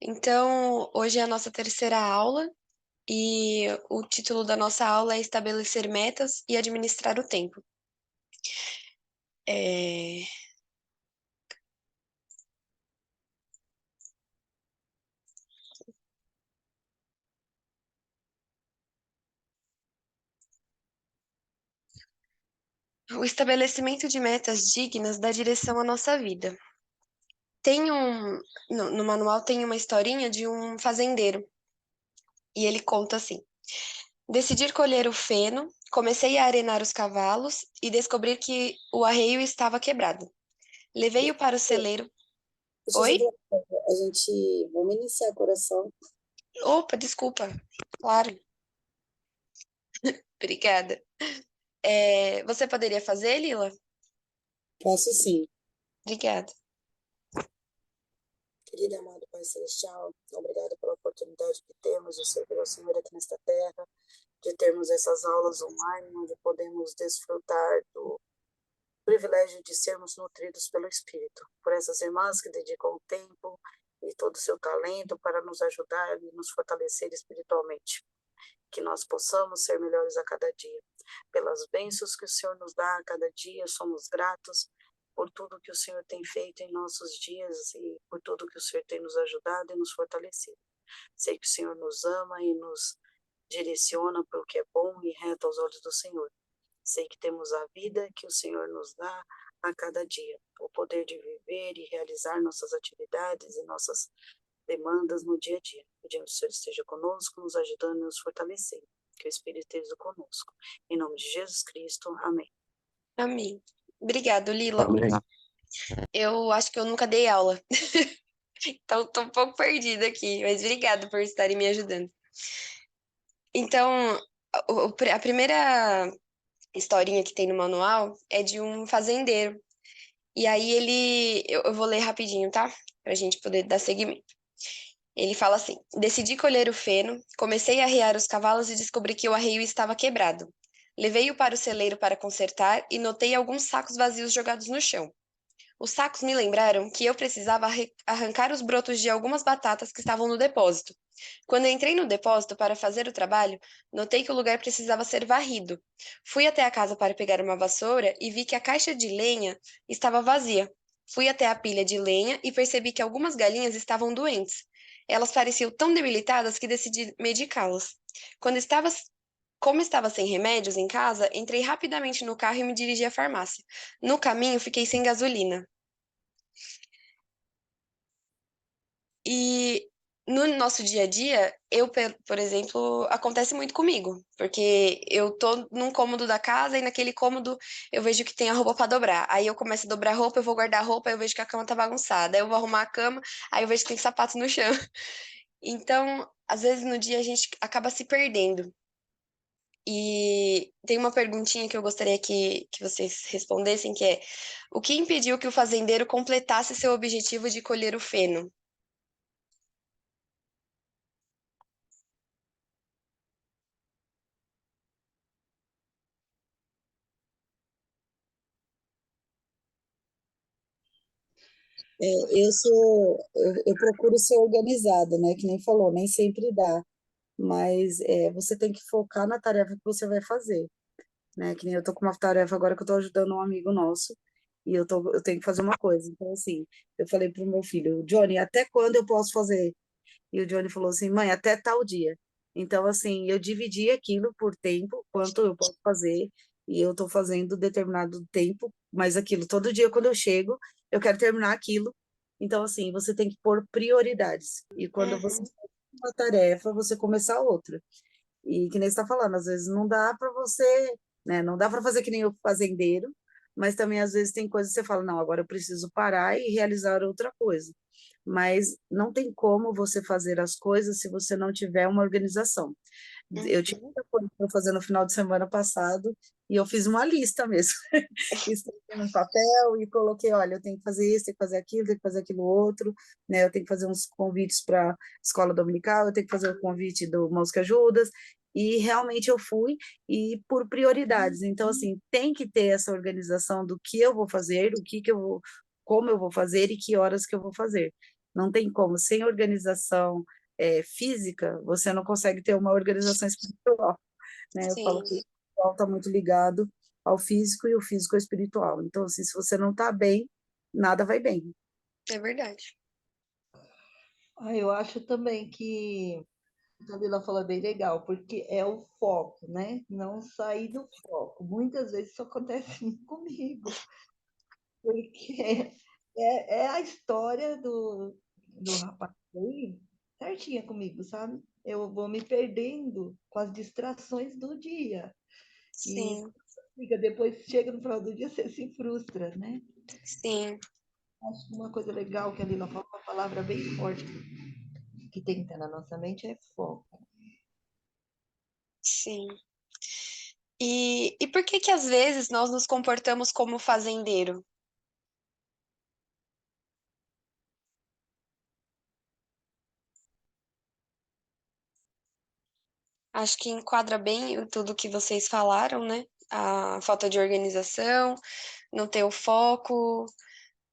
Então, hoje é a nossa terceira aula e o título da nossa aula é Estabelecer metas e administrar o tempo. É, O estabelecimento de metas dignas dá direção à nossa vida. Tem no manual tem uma historinha de um fazendeiro e ele conta assim: Decidir colher o feno, comecei a arenar os cavalos e descobri que o arreio estava quebrado. Levei-o para o celeiro. Deixa eu Oi? saber uma coisa. Vamos iniciar a oração. Opa, desculpa. Claro, obrigada. Você poderia fazer, Lila? Posso sim. Obrigada. Querido e amado Pai Celestial, obrigado pela oportunidade que temos de servir ao Senhor aqui nesta terra, de termos essas aulas online, onde podemos desfrutar do privilégio de sermos nutridos pelo Espírito. Por essas irmãs que dedicam o tempo e todo o seu talento para nos ajudar e nos fortalecer espiritualmente. Que nós possamos ser melhores a cada dia. Pelas bênçãos que o Senhor nos dá a cada dia, somos gratos por tudo que o Senhor tem feito em nossos dias e por tudo que o Senhor tem nos ajudado e nos fortalecido. Sei que o Senhor nos ama e nos direciona para o que é bom e reto aos olhos do Senhor. Sei que temos a vida que o Senhor nos dá a cada dia, o poder de viver e realizar nossas atividades e nossas demandas no dia a dia. Pedimos que o Senhor esteja conosco, nos ajudando e nos fortalecendo. Que o Espírito esteja conosco. Em nome de Jesus Cristo. Amém. Amém. Obrigado, Lila. Amém. Eu acho que eu nunca dei aula, então tô um pouco perdida aqui, mas obrigado por estarem me ajudando. Então, a primeira historinha que tem no manual é de um fazendeiro. E aí eu vou ler rapidinho, tá? Pra gente poder dar seguimento. Ele fala assim: Decidi colher o feno, comecei a arrear os cavalos e descobri que o arreio estava quebrado. Levei-o para o celeiro para consertar e notei alguns sacos vazios jogados no chão. Os sacos me lembraram que eu precisava arrancar os brotos de algumas batatas que estavam no depósito. Quando entrei no depósito para fazer o trabalho, notei que o lugar precisava ser varrido. Fui até a casa para pegar uma vassoura e vi que a caixa de lenha estava vazia. Fui até a pilha de lenha e percebi que algumas galinhas estavam doentes. Elas pareciam tão debilitadas que decidi medicá-las. Quando estava Como estava sem remédios em casa, entrei rapidamente no carro e me dirigi à farmácia. No caminho, fiquei sem gasolina. E no nosso dia a dia, por exemplo, acontece muito comigo, porque eu tô num cômodo da casa e naquele cômodo eu vejo que tem a roupa para dobrar. Aí eu começo a dobrar a roupa, eu vou guardar a roupa, aí eu vejo que a cama tá bagunçada. Aí eu vou arrumar a cama, aí eu vejo que tem sapato no chão. Então, às vezes no dia a gente acaba se perdendo. E tem uma perguntinha que eu gostaria que vocês respondessem, que é: o que impediu que o fazendeiro completasse seu objetivo de colher o feno? Eu procuro ser organizada, né? Que nem falou, nem sempre dá. Mas você tem que focar na tarefa que você vai fazer, né? Que nem eu tô com uma tarefa agora que eu tô ajudando um amigo nosso e eu tenho que fazer uma coisa. Então, assim, eu falei pro meu filho, Johnny, até quando eu posso fazer? E o Johnny falou assim, mãe, até tal dia. Então, assim, eu dividi aquilo por tempo, quanto eu posso fazer, e eu estou fazendo determinado tempo, mas aquilo, todo dia quando eu chego, eu quero terminar aquilo. Então, assim, você tem que pôr prioridades. E quando você Uhum. faz uma tarefa, você começar outra. E que nem você está falando, às vezes não dá para você, né? Não dá para fazer que nem o fazendeiro, mas também às vezes tem coisas que você fala, não, agora eu preciso parar e realizar outra coisa. Mas não tem como você fazer as coisas se você não tiver uma organização. Eu tinha Uhum. muita coisa para fazer no final de semana passado e eu fiz uma lista mesmo. Escrevi num papel e coloquei, olha, eu tenho que fazer isso, tenho que fazer aquilo, tenho que fazer aquilo outro, né? Eu tenho que fazer uns convites para escola dominical, eu tenho que fazer o convite do Música Judas, e realmente eu fui e por prioridades. Então, assim, tem que ter essa organização do que eu vou fazer, o que que eu vou, como eu vou fazer e que horas que eu vou fazer. Não tem como. Sem organização física, você não consegue ter uma organização espiritual, né? Eu falo Sim, que o espiritual está muito ligado ao físico e o físico ao espiritual. Então, assim, se você não está bem, nada vai bem. é verdade. Eu acho também que a Camila falou bem legal, porque é o foco, né? Não sair do foco. Muitas vezes isso acontece comigo, porque é a história do rapaz aí, certinha comigo, sabe? Eu vou me perdendo com as distrações do dia. E Sim, depois chega no final do dia, você se frustra, né? sim, Acho que uma coisa legal que a Lila falou, uma palavra bem forte que tem que estar na nossa mente é foco. sim. E por que que às vezes nós nos comportamos como fazendeiro? Acho que enquadra bem tudo que vocês falaram, né? A falta de organização, não ter o foco,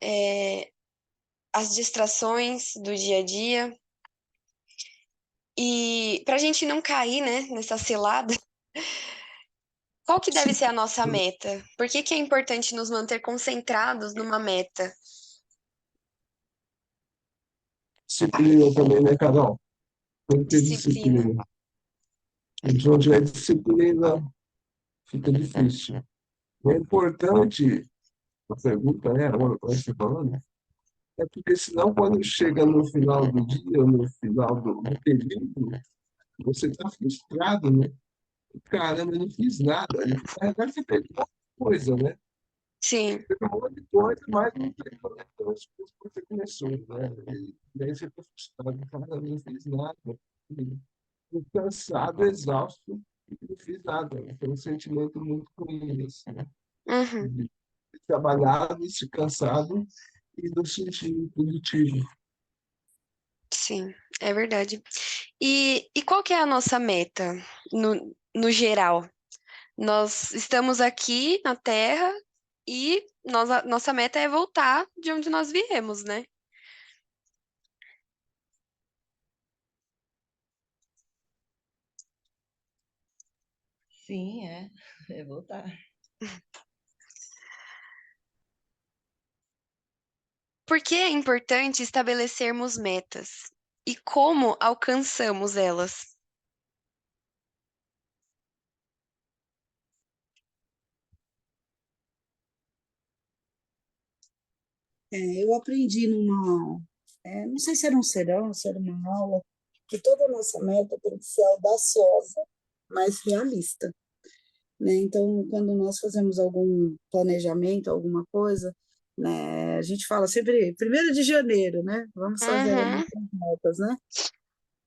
é, as distrações do dia a dia. E para a gente não cair, né, nessa cilada, qual que deve ser a nossa meta? Por que que é importante nos manter concentrados numa meta? Disciplina também, né, Carol? Tem que ter Disciplina. disciplina. E se não tiver disciplina, fica difícil. O importante, a pergunta é, agora que você falando, é porque senão quando chega no final do dia, no final do período, você está frustrado, né? Caramba, eu não fiz nada. Na verdade, você fez muita coisa, né? Sim, Fez um monte de coisa, mas não tem conectão as coisas que você começou, né? E aí você fica frustrado, cara, eu não fiz nada. E cansado, exausto, e não fiz nada. Foi um sentimento muito ruim, assim, né? uhum, De trabalhar, de se cansado e não sentir positivo. sim, é verdade. E qual que é a nossa meta no geral? Nós estamos aqui na Terra e nossa meta é voltar de onde nós viemos, né? Sim, é voltar. Por que é importante estabelecermos metas? E como alcançamos elas? Eu aprendi não sei se era um serão, se era uma aula, que toda a nossa meta tem que ser audaciosa, mas realista, né? Então, quando nós fazemos algum planejamento, alguma coisa, né, a gente fala sempre 1º de janeiro, né? Vamos fazer as Uhum, nossas metas, né?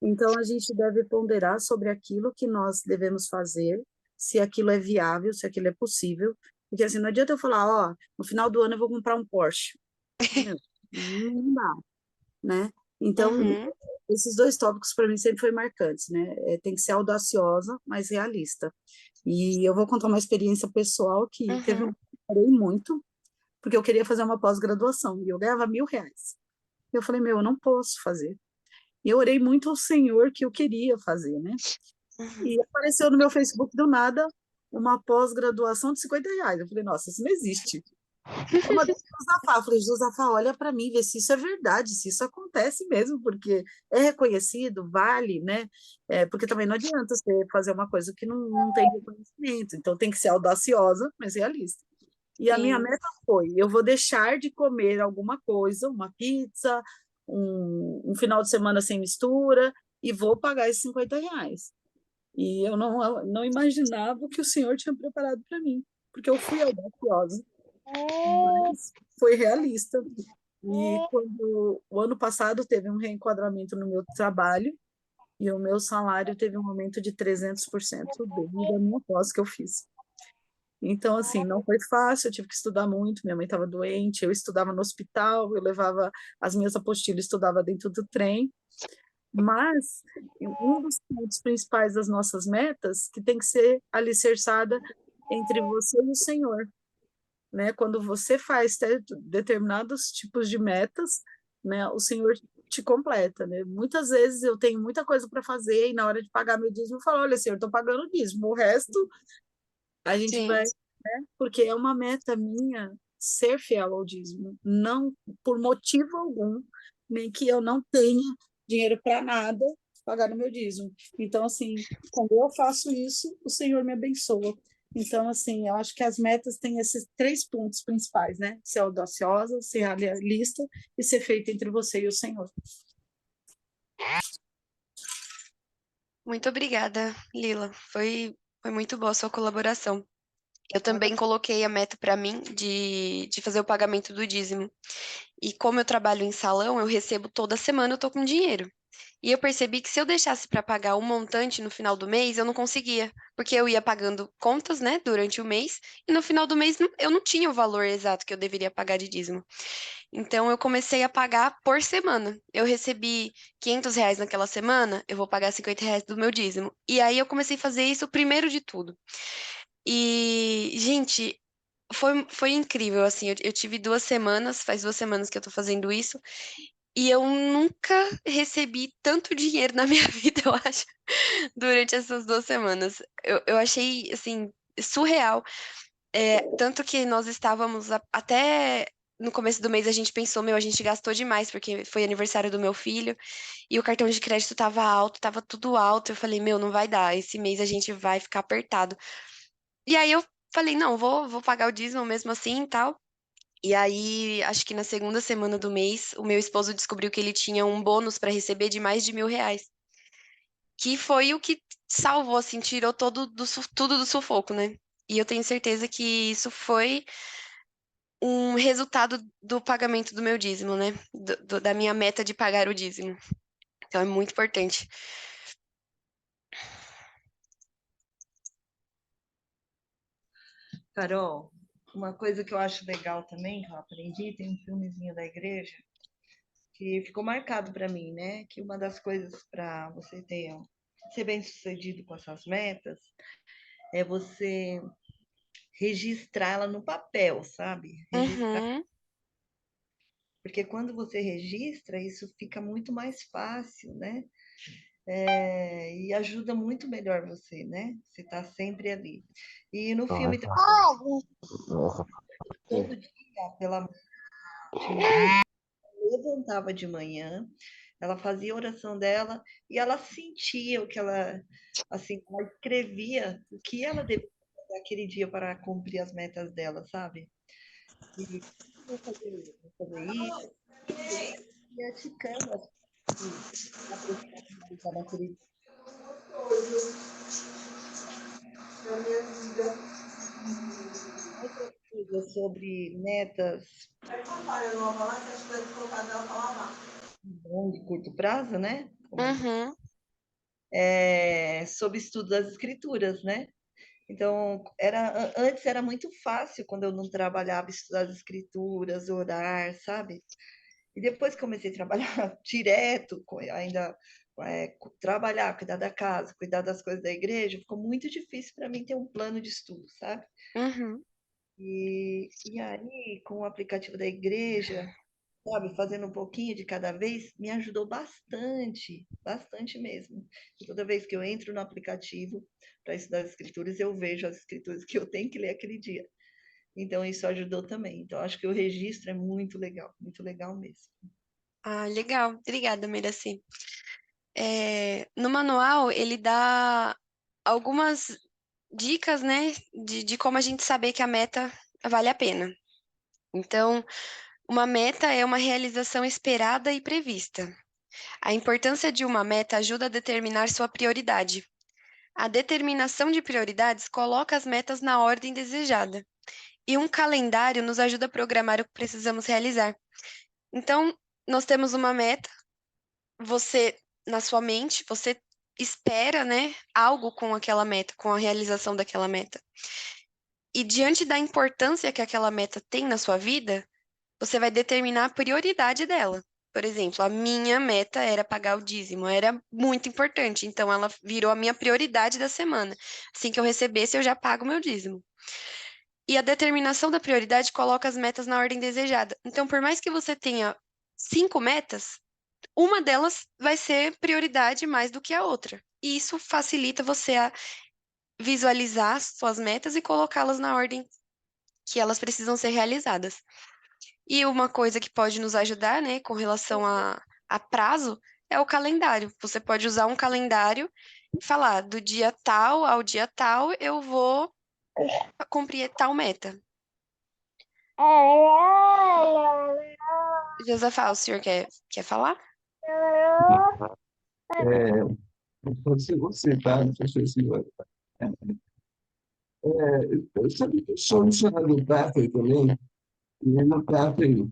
Então, a gente deve ponderar sobre aquilo que nós devemos fazer, se aquilo é viável, se aquilo é possível, porque assim, não adianta eu falar, ó, no final do ano eu vou comprar um Porsche. Meu, não dá, né? Então, uhum, esses dois tópicos para mim sempre foi marcantes, né? Tem que ser audaciosa, mas realista. E eu vou contar uma experiência pessoal que teve uhum, um parei muito, porque eu queria fazer uma pós-graduação e eu ganhava R$ 1.000. Eu falei, meu, eu não posso fazer. E eu orei muito ao Senhor que eu queria fazer, né? uhum. E apareceu no meu Facebook do nada uma pós-graduação de R$ 50. Eu falei, nossa, isso não existe. Eu mandei para o Josafá, eu falei, Josafá, olha para mim, vê se isso é verdade, se isso acontece mesmo, porque é reconhecido, vale, né? Porque também não adianta você fazer uma coisa que não tem reconhecimento, então tem que ser audaciosa, mas realista. E a minha Sim, meta foi, eu vou deixar de comer alguma coisa, uma pizza, um final de semana sem mistura, e vou pagar esses R$ 50. E eu não imaginava o que o Senhor tinha preparado para mim, porque eu fui audaciosa, mas foi realista. E quando o ano passado teve um reenquadramento no meu trabalho, e o meu salário teve um aumento de 300% devido à minha pós que eu fiz. Então, assim, não foi fácil, eu tive que estudar muito, minha mãe estava doente, eu estudava no hospital, eu levava as minhas apostilas, estudava dentro do trem, mas um dos pontos principais das nossas metas, que tem que ser alicerçada entre você e o Senhor, né? Quando você faz determinados tipos de metas, né? O Senhor te completa, né? Muitas vezes eu tenho muita coisa para fazer e na hora de pagar meu dízimo eu falo, olha, senhor, eu estou pagando o dízimo, o resto a gente Sim. vai, né? Porque é uma meta minha ser fiel ao dízimo, não por motivo algum, nem que eu não tenha dinheiro para nada, pagar o meu dízimo. Então, assim, quando eu faço isso, o Senhor me abençoa. Então, assim, eu acho que as metas têm esses 3 pontos principais, né? Ser audaciosa, ser realista e ser feita entre você e o Senhor. Muito obrigada, Lila. Foi muito boa a sua colaboração. Eu também coloquei a meta para mim de fazer o pagamento do dízimo. E como eu trabalho em salão, eu recebo toda semana, eu tô com dinheiro. E eu percebi que se eu deixasse para pagar um montante no final do mês, eu não conseguia, porque eu ia pagando contas, né, durante o mês, e no final do mês eu não tinha o valor exato que eu deveria pagar de dízimo. Então eu comecei a pagar por semana. Eu recebi R$ 500 naquela semana, eu vou pagar R$ 50 do meu dízimo. E aí eu comecei a fazer isso primeiro de tudo. E, gente, foi incrível, assim, eu tive 2 semanas, faz 2 semanas que eu tô fazendo isso, e eu nunca recebi tanto dinheiro na minha vida, eu acho, durante essas 2 semanas. Eu achei, assim, surreal. Tanto que nós estávamos até no começo do mês a gente pensou, meu, a gente gastou demais, porque foi aniversário do meu filho, e o cartão de crédito tava alto, tava tudo alto. Eu falei, meu, não vai dar, esse mês a gente vai ficar apertado. E aí eu falei, não, vou pagar o dízimo mesmo assim e tal. E aí, acho que na segunda semana do mês, o meu esposo descobriu que ele tinha um bônus para receber de mais de R$ 1.000, que foi o que salvou, assim, tirou tudo do sufoco, né? E eu tenho certeza que isso foi um resultado do pagamento do meu dízimo, né? Da minha meta de pagar o dízimo. Então é muito importante. Carol, uma coisa que eu acho legal também, que eu aprendi, tem um filmezinho da igreja que ficou marcado para mim, né? Que uma das coisas para você ser bem-sucedido com essas metas é você registrá-la no papel, sabe? Registrar, Uhum. porque quando você registra, isso fica muito mais fácil, né? E ajuda muito melhor você, né? Você está sempre ali. E no filme também, todo dia, pela manhã, levantava de manhã, ela fazia a oração dela e ela sentia o que ela, assim, ela escrevia o que ela devia fazer aquele dia para cumprir as metas dela, sabe? E vou fazer isso, e ia ficando assim, naquele outra coisa sobre metas longo e curto prazo, né? Uhum. Sobre estudo das escrituras, né? Então, antes era muito fácil quando eu não trabalhava estudar as escrituras, orar, sabe? E depois que comecei a trabalhar direto, ainda trabalhar, cuidar da casa, cuidar das coisas da igreja, ficou muito difícil para mim ter um plano de estudo, sabe? Uhum. E aí, com o aplicativo da igreja, sabe, fazendo um pouquinho de cada vez, me ajudou bastante, bastante mesmo. E toda vez que eu entro no aplicativo para estudar as escrituras, eu vejo as escrituras que eu tenho que ler aquele dia. Então, isso ajudou também. Então, acho que o registro é muito legal mesmo. Ah, legal. Obrigada, Miraci. No manual, ele dá algumas dicas, né, de como a gente saber que a meta vale a pena. Então, uma meta é uma realização esperada e prevista. A importância de uma meta ajuda a determinar sua prioridade. A determinação de prioridades coloca as metas na ordem desejada. E um calendário nos ajuda a programar o que precisamos realizar. Então, nós temos uma meta, você, na sua mente, você espera, né, algo com aquela meta, com a realização daquela meta. E diante da importância que aquela meta tem na sua vida, você vai determinar a prioridade dela. Por exemplo, a minha meta era pagar o dízimo, era muito importante, então ela virou a minha prioridade da semana. Assim que eu recebesse, eu já pago o meu dízimo. E a determinação da prioridade coloca as metas na ordem desejada. Então, por mais que você tenha 5 metas, uma delas vai ser prioridade mais do que a outra. E isso facilita você a visualizar suas metas e colocá-las na ordem que elas precisam ser realizadas. E uma coisa que pode nos ajudar, né, com relação a prazo, é o calendário. Você pode usar um calendário e falar, do dia tal ao dia tal, eu vou cumprir tal meta. Josafá, o senhor quer falar? Pode ser você, tá? Não sei se você vai. Eu sempre sou mencionado no Pathway também, e no Pathway,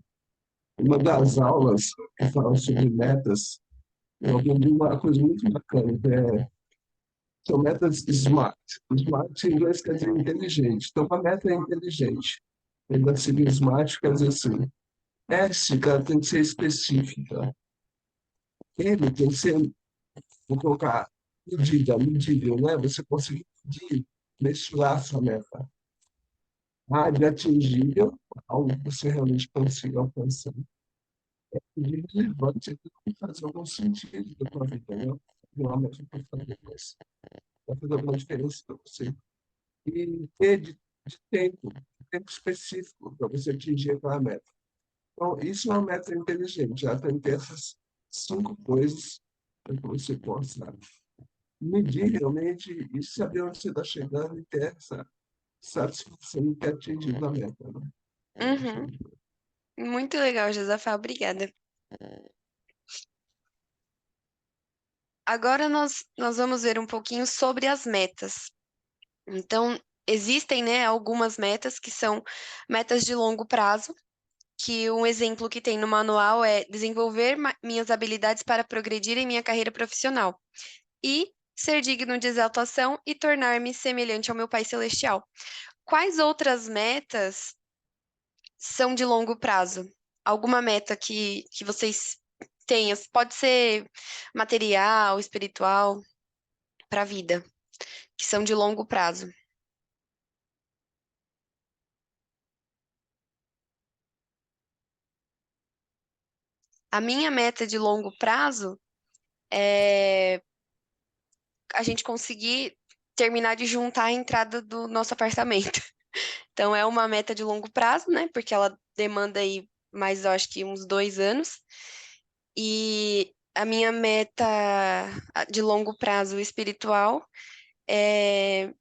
uma das aulas que fala sobre metas, eu aprendi uma coisa muito bacana, que são metas SMART. SMART em inglês quer dizer inteligente. Então, a meta é inteligente. Ele vai seguir SMART, quer dizer assim, S, cara, tem que ser específica. Ele tem que ser, vou colocar, medível, né? Você conseguir medir, mensurar sua meta. A de atingível, algo que você realmente consiga alcançar. E de relevante, que tem que fazer algum sentido da tua vida, né? Não é uma meta para fazer isso. Vai fazer alguma diferença para você. E ter tempo específico para você atingir aquela meta. Então, isso é uma meta inteligente. Ela tem que ter essas 5 coisas para que você possa medir realmente e saber onde você está chegando e ter essa satisfação de ter atingido a meta. Né? Uhum. Muito legal, Josafá, obrigada. Agora nós vamos ver um pouquinho sobre as metas. Então, existem, né, algumas metas que são metas de longo prazo, que um exemplo que tem no manual é desenvolver minhas habilidades para progredir em minha carreira profissional e ser digno de exaltação e tornar-me semelhante ao meu Pai Celestial. Quais outras metas são de longo prazo? Alguma meta que vocês tenham? Pode ser material, espiritual, para a vida, que são de longo prazo. A minha meta de longo prazo é a gente conseguir terminar de juntar a entrada do nosso apartamento. Então, é uma meta de longo prazo, né? Porque ela demanda aí mais, eu acho que uns 2 anos. E a minha meta de longo prazo espiritual é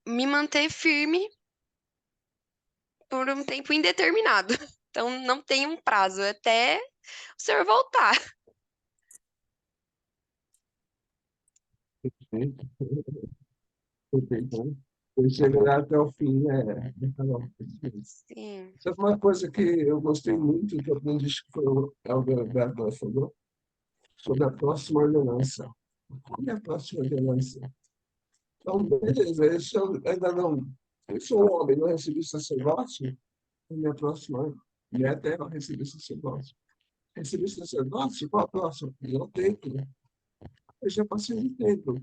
me manter firme por um tempo indeterminado. Então, não tem um prazo, é até o senhor voltar. Perfeito. Perfeito, né? Ele chegará até o fim, né? Então, Sim. sabe uma coisa que eu gostei muito, que eu aprendi, que foi o Alberto falou, sobre a próxima ordenança. Qual é a próxima ordenança? Então, beleza, isso eu ainda não. Eu sou um homem, não recebi sacerdócio. A minha próxima meta é eu receber sacerdócio. Receber sacerdócio? Qual a próxima? Eu tenho. Eu já passei um tempo.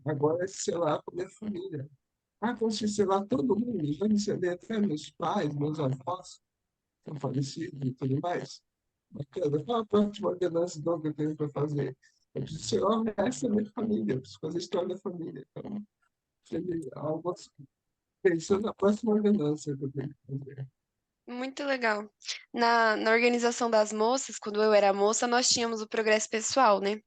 Agora é selar com a minha família. Ah, consegui selar todo mundo. Já recebi até meus pais, meus avós, que são falecidos e tudo mais. Bacana. Qual a próxima ordenança então, que eu tenho para fazer? Eu preciso selar o resto da minha família. Eu preciso fazer a história da família. Então, algo assim. Pensando na próxima ordenança que eu tenho que fazer. Muito legal. Na organização das moças, quando eu era moça, nós tínhamos o progresso pessoal, né?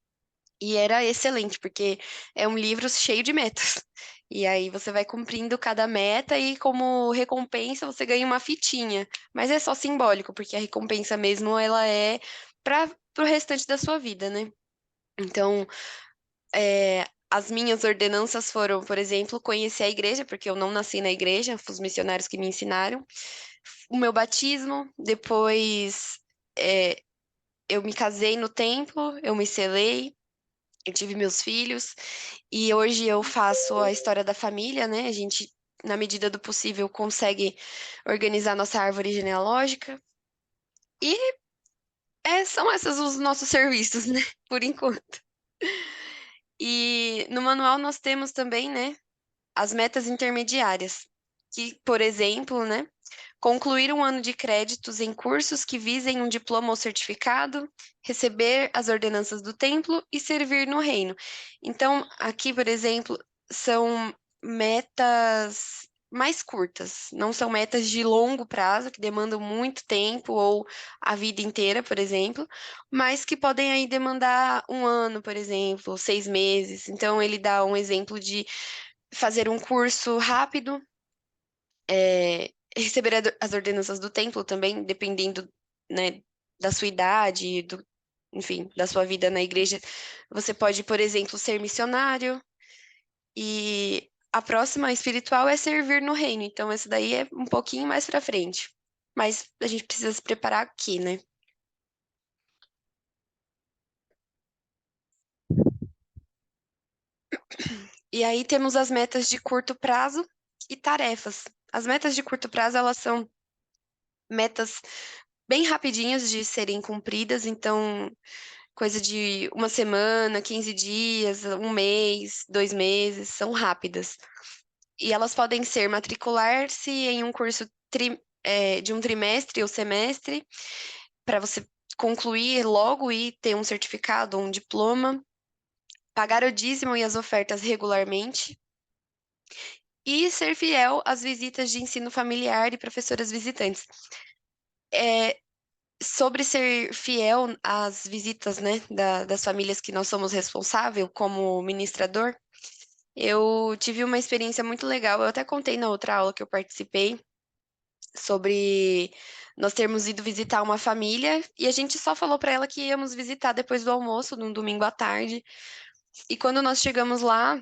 E era excelente, porque é um livro cheio de metas. E aí você vai cumprindo cada meta e como recompensa você ganha uma fitinha. Mas é só simbólico, porque a recompensa mesmo ela é para o restante da sua vida, né? Então, as minhas ordenanças foram, por exemplo, conhecer a igreja, porque eu não nasci na igreja, foi os missionários que me ensinaram. O meu batismo, depois é, eu me casei no templo, eu me selei, eu tive meus filhos, e hoje eu faço a história da família, né? A gente, na medida do possível, consegue organizar nossa árvore genealógica. E são esses os nossos serviços, né? Por enquanto. E no manual nós temos também, né, as metas intermediárias, que, por exemplo, né, concluir um ano de créditos em cursos que visem um diploma ou certificado, receber as ordenanças do templo e servir no reino. Então, aqui, por exemplo, são metas mais curtas, não são metas de longo prazo, que demandam muito tempo ou a vida inteira, por exemplo, mas que podem aí demandar um ano, por exemplo, 6 meses. Então, ele dá um exemplo de fazer um curso rápido, receber as ordenanças do templo também, dependendo, né, da sua idade, enfim, da sua vida na igreja. Você pode, por exemplo, ser missionário, e a próxima espiritual é servir no reino. Então, essa daí é um pouquinho mais pra frente. Mas a gente precisa se preparar aqui, né? E aí temos as metas de curto prazo e tarefas. As metas de curto prazo, elas são metas bem rapidinhas de serem cumpridas, então coisa de uma semana, 15 dias, um mês, 2 meses, são rápidas. E elas podem ser matricular-se em um curso de um trimestre ou semestre, para você concluir logo e ter um certificado ou um diploma, pagar o dízimo e as ofertas regularmente, e ser fiel às visitas de ensino familiar e professoras visitantes. É, sobre ser fiel às visitas, né, das famílias que nós somos responsável como ministrador, eu tive uma experiência muito legal. Eu até contei na outra aula que eu participei sobre nós termos ido visitar uma família e a gente só falou para ela que íamos visitar depois do almoço, num domingo à tarde. E quando nós chegamos lá,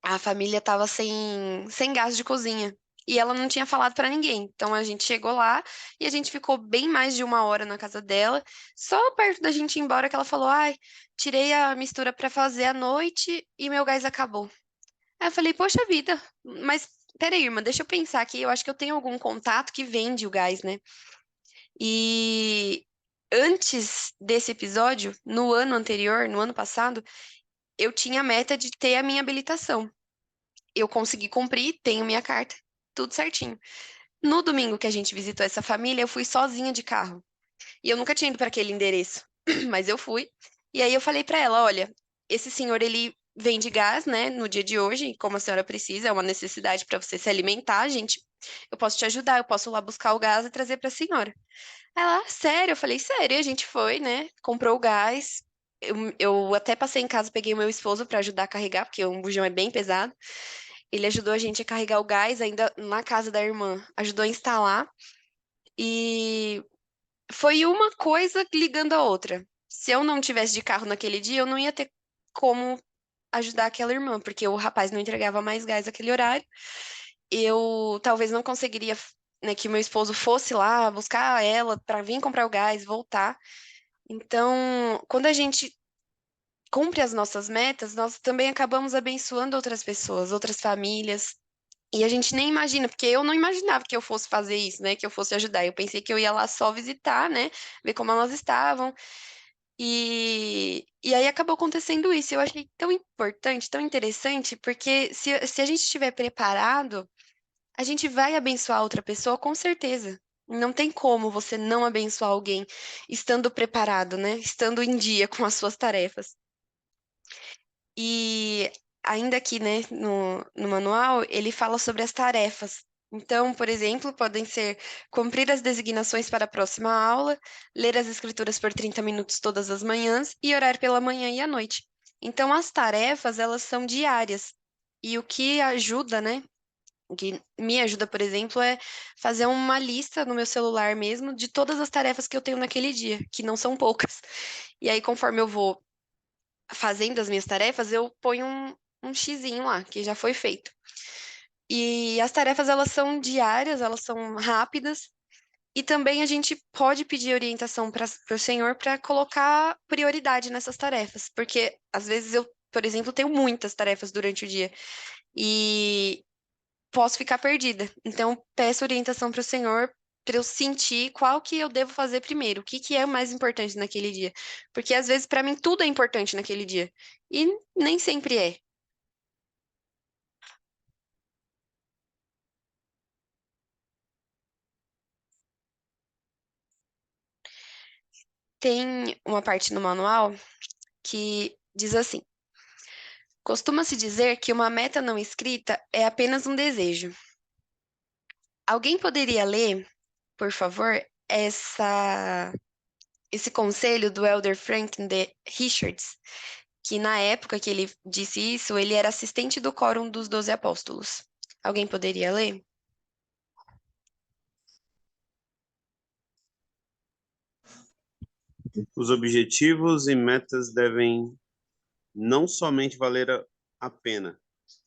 a família estava sem gás de cozinha. E ela não tinha falado para ninguém. Então a gente chegou lá e a gente ficou bem mais de uma hora na casa dela. Só perto da gente ir embora que ela falou: Ai, tirei a mistura para fazer à noite e meu gás acabou. Aí eu falei: Poxa vida, mas peraí, irmã, deixa eu pensar aqui. Eu acho que eu tenho algum contato que vende o gás, né? E antes desse episódio, no ano anterior, no ano passado, eu tinha a meta de ter a minha habilitação. Eu consegui cumprir, tenho minha carta, tudo certinho. No domingo que a gente visitou essa família, eu fui sozinha de carro. E eu nunca tinha ido para aquele endereço, mas eu fui. E aí eu falei para ela, olha, esse senhor ele vende gás, né, no dia de hoje, e como a senhora precisa, é uma necessidade para você se alimentar, gente. Eu posso te ajudar, eu posso ir lá buscar o gás e trazer para a senhora. Ela, sério? Eu falei, sério, e a gente foi, né? Comprou o gás. Eu até passei em casa, peguei o meu esposo para ajudar a carregar, porque um bujão é bem pesado. Ele ajudou a gente a carregar o gás ainda na casa da irmã, ajudou a instalar. E foi uma coisa ligando a outra. Se eu não tivesse de carro naquele dia, eu não ia ter como ajudar aquela irmã, porque o rapaz não entregava mais gás naquele horário. Eu talvez não conseguiria, né, que meu esposo fosse lá buscar ela para vir comprar o gás, voltar. Então, quando a gente cumpre as nossas metas, nós também acabamos abençoando outras pessoas, outras famílias. E a gente nem imagina, porque eu não imaginava que eu fosse fazer isso, né? Que eu fosse ajudar. Eu pensei que eu ia lá só visitar, né? Ver como elas estavam. E aí acabou acontecendo isso. Eu achei tão importante, tão interessante, porque se a gente estiver preparado, a gente vai abençoar outra pessoa com certeza. Não tem como você não abençoar alguém estando preparado, né? Estando em dia com as suas tarefas. E ainda aqui, né, no manual, ele fala sobre as tarefas. Então, por exemplo, podem ser cumprir as designações para a próxima aula, ler as escrituras por 30 minutos todas as manhãs e orar pela manhã e à noite. Então, as tarefas, elas são diárias. E o que ajuda, né, o que me ajuda, por exemplo, é fazer uma lista no meu celular mesmo de todas as tarefas que eu tenho naquele dia, que não são poucas. E aí, conforme eu vou fazendo as minhas tarefas, eu ponho um xizinho lá, que já foi feito. E as tarefas, elas são diárias, elas são rápidas, e também a gente pode pedir orientação para o Senhor para colocar prioridade nessas tarefas, porque às vezes eu, por exemplo, tenho muitas tarefas durante o dia e posso ficar perdida. Então, peço orientação para o Senhor para eu sentir qual que eu devo fazer primeiro, o que que é mais importante naquele dia. Porque às vezes para mim tudo é importante naquele dia e nem sempre é. tem uma parte no manual que diz assim: costuma-se dizer que uma meta não escrita é apenas um desejo. Alguém poderia ler, por favor, esse conselho do Elder Franklin D. Richards, que na época que ele disse isso, ele era assistente do Quórum dos 12 Apóstolos. Alguém poderia ler? Os objetivos e metas devem não somente valer a pena,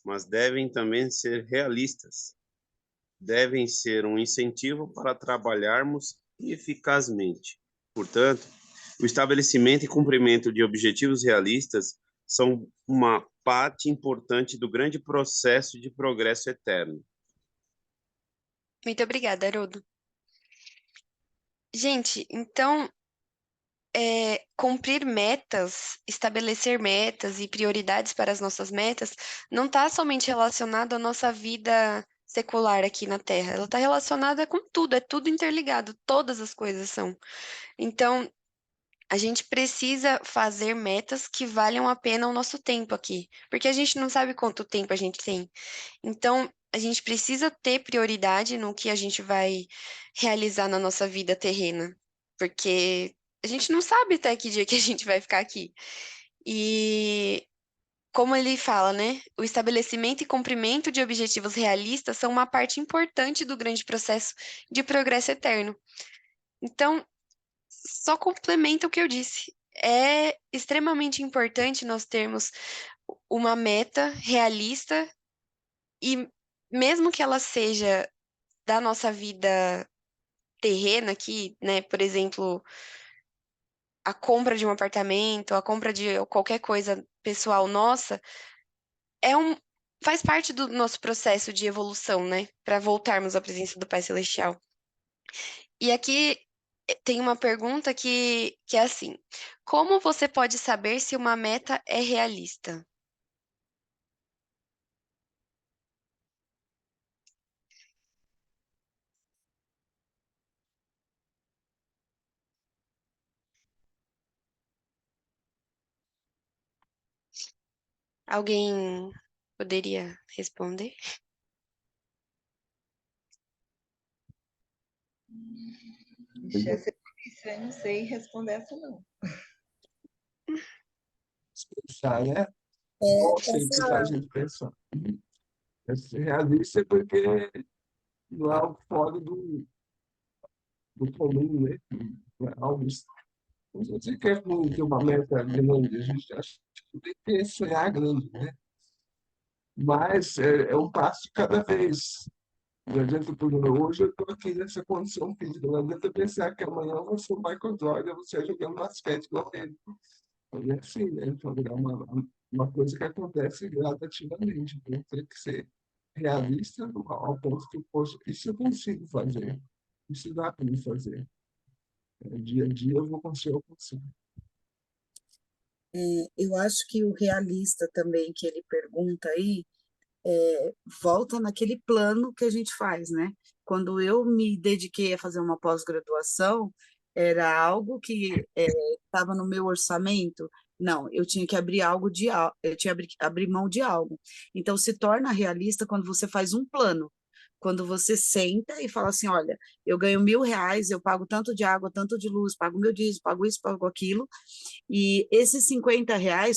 mas devem também ser realistas. Devem ser um incentivo para trabalharmos eficazmente. Portanto, o estabelecimento e cumprimento de objetivos realistas são uma parte importante do grande processo de progresso eterno. Muito obrigada, Haroldo. Gente, então, cumprir metas, estabelecer metas e prioridades para as nossas metas, não está somente relacionado à nossa vida secular aqui na Terra. Ela está relacionada com tudo, é tudo interligado, todas as coisas são. Então, a gente precisa fazer metas que valham a pena o nosso tempo aqui, porque a gente não sabe quanto tempo a gente tem. Então, a gente precisa ter prioridade no que a gente vai realizar na nossa vida terrena, porque a gente não sabe até que dia que a gente vai ficar aqui. E como ele fala, né? O estabelecimento e cumprimento de objetivos realistas são uma parte importante do grande processo de progresso eterno. Então, só complementa o que eu disse. É extremamente importante nós termos uma meta realista e mesmo que ela seja da nossa vida terrena aqui, né? Por exemplo, a compra de um apartamento, a compra de qualquer coisa pessoal nossa, é um faz parte do nosso processo de evolução, né? Para voltarmos à presença do Pai Celestial. E aqui tem uma pergunta que é assim: como você pode saber se uma meta é realista? Alguém poderia responder? Ixi, essa é difícil, eu não sei responder essa, não. Pensar, né? É, Nossa, que essa, faz a gente pensar. Ser realista é porque não é algo fora do comum, né? Não é algo. Se você quer ter uma meta grande, a gente acha que tem que sonhar grande, né? Mas é um passo de cada vez. Não adianta, por exemplo, hoje eu estou aqui nessa condição física, não adianta pensar que amanhã eu vou ser o Michael Jordan, você jogando basquete igual ele. Não é assim, né? Então, é uma coisa que acontece gradativamente. Então, tem que ser realista ao ponto que, poxa, isso eu consigo fazer. Isso dá para me fazer. Dia a dia eu vou conseguir alcançar. eu acho que o realista também que ele pergunta aí, volta naquele plano que a gente faz, né? Quando eu me dediquei a fazer uma pós-graduação, era algo que estava no meu orçamento. Não, eu tinha que abrir algo eu tinha que abrir mão de algo. Então se torna realista quando você faz um plano. Quando você senta e fala assim, olha, eu ganho R$ 1.000, eu pago tanto de água, tanto de luz, pago meu dízimo, pago isso, pago aquilo, e esses R$ 50,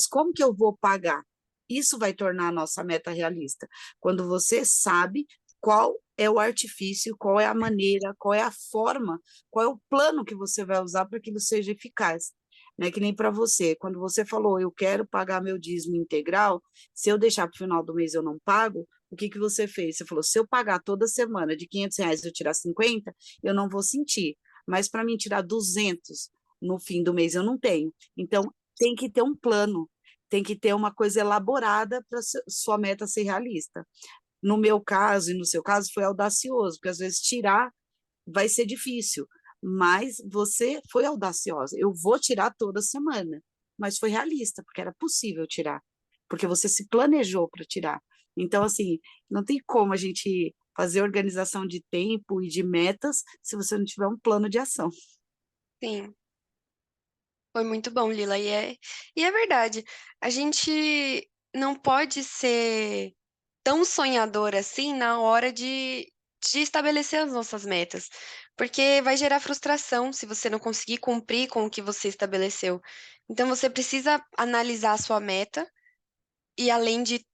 como que eu vou pagar? Isso vai tornar a nossa meta realista. Quando você sabe qual é o artifício, qual é a maneira, qual é a forma, qual é o plano que você vai usar para que aquilo seja eficaz. Né? Que nem para você, quando você falou, eu quero pagar meu dízimo integral, se eu deixar para o final do mês eu não pago, o que você fez? Você falou, se eu pagar toda semana de R$ 500 eu tirar 50, eu não vou sentir. Mas para mim tirar 200 no fim do mês eu não tenho. Então, tem que ter um plano, tem que ter uma coisa elaborada para sua meta ser realista. No meu caso e no seu caso foi audacioso, porque às vezes tirar vai ser difícil, mas você foi audaciosa. Eu vou tirar toda semana, mas foi realista, porque era possível tirar, porque você se planejou para tirar. Então, assim, não tem como a gente fazer organização de tempo e de metas se você não tiver um plano de ação. Sim. Foi muito bom, Lila. E é verdade. A gente não pode ser tão sonhador assim na hora de estabelecer as nossas metas, porque vai gerar frustração se você não conseguir cumprir com o que você estabeleceu. Então você precisa analisar a sua meta e além de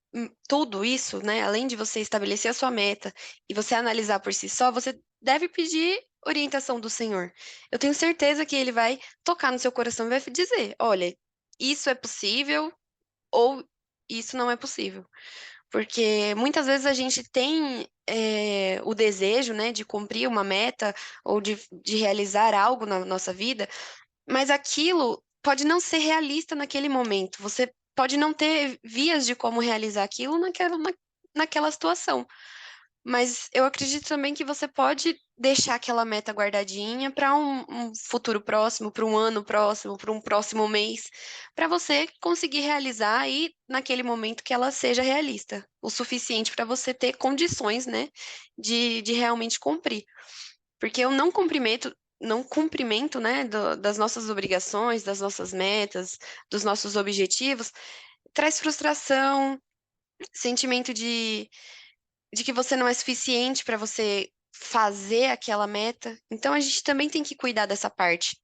tudo isso, né, além de você estabelecer a sua meta e você analisar por si só, você deve pedir orientação do Senhor. Eu tenho certeza que ele vai tocar no seu coração e vai dizer: olha, isso é possível ou isso não é possível. Porque muitas vezes a gente tem o desejo, né, de cumprir uma meta ou de realizar algo na nossa vida, mas aquilo pode não ser realista naquele momento. Você pode não ter vias de como realizar aquilo naquela situação. Mas eu acredito também que você pode deixar aquela meta guardadinha para um futuro próximo, para um ano próximo, para um próximo mês, para você conseguir realizar aí naquele momento que ela seja realista, o suficiente para você ter condições, né, de realmente cumprir. Porque o não cumprimento, né, das nossas obrigações, das nossas metas, dos nossos objetivos, traz frustração, sentimento de que você não é suficiente para você fazer aquela meta. Então a gente também tem que cuidar dessa parte.